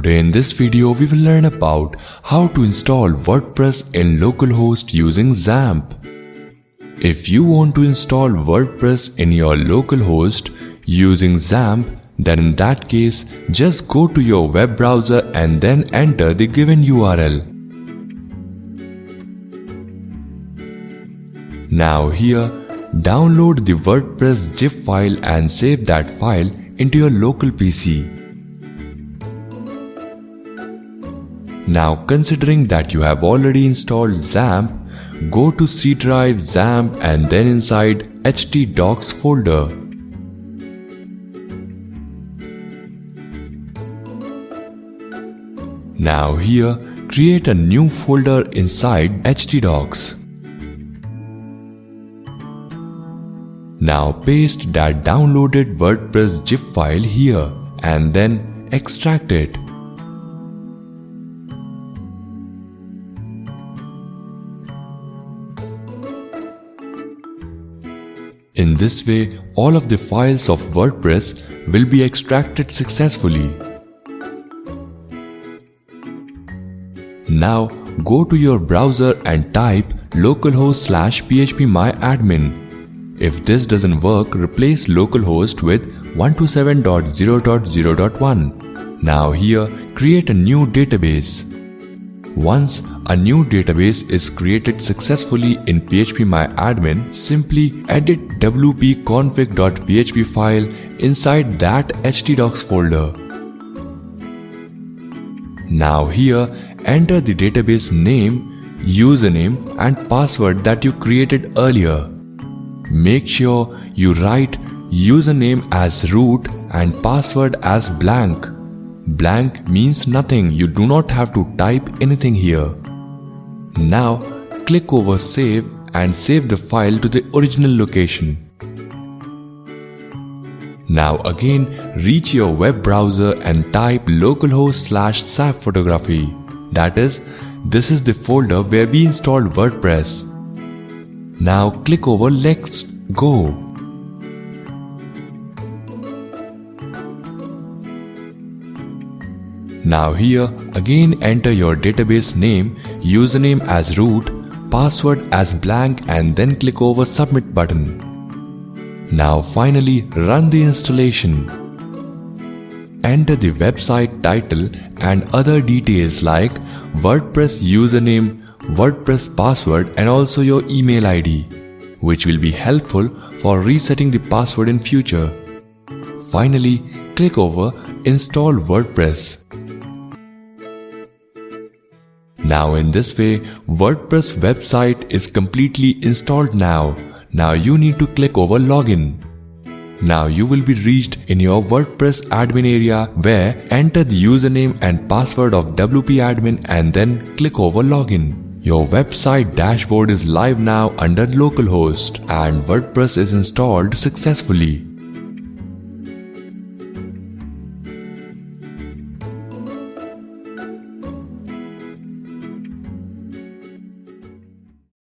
Today in this video we will learn about how to install WordPress in localhost using XAMPP. If you want to install WordPress in your localhost using XAMPP, then in that case just go to your web browser and then enter the given URL. Now here, download the WordPress zip file and save that file into your local PC. Now considering that you have already installed XAMPP, go to C drive XAMPP and then inside htdocs folder. Now here, create a new folder inside htdocs. Now paste that downloaded WordPress zip file here and then extract it. In this way, all of the files of WordPress will be extracted successfully. Now go to your browser and type localhost/phpMyAdmin. If this doesn't work, replace localhost with 127.0.0.1. Now here, create a new database. Once a new database is created successfully in phpMyAdmin, simply edit wp-config.php file inside that htdocs folder. Now here, enter the database name, username and password that you created earlier. Make sure you write username as root and password as blank. Blank means nothing, you do not have to type anything here. Now click over save and save the file to the original location. Now again reach your web browser and type localhost/saifphotography. That is, this is the folder where we installed WordPress. Now click over Let's Go. Now here again enter your database name, username as root, password as blank and then click over submit button. Now finally run the installation. Enter the website title and other details like WordPress username, WordPress password and also your email ID, which will be helpful for resetting the password in future. Finally, click over Install WordPress. Now in this way, WordPress website is completely installed now. Now you need to click over Login. Now you will be reached in your WordPress admin area where enter the username and password of wp-admin and then click over Login. Your website dashboard is live now under localhost and WordPress is installed successfully.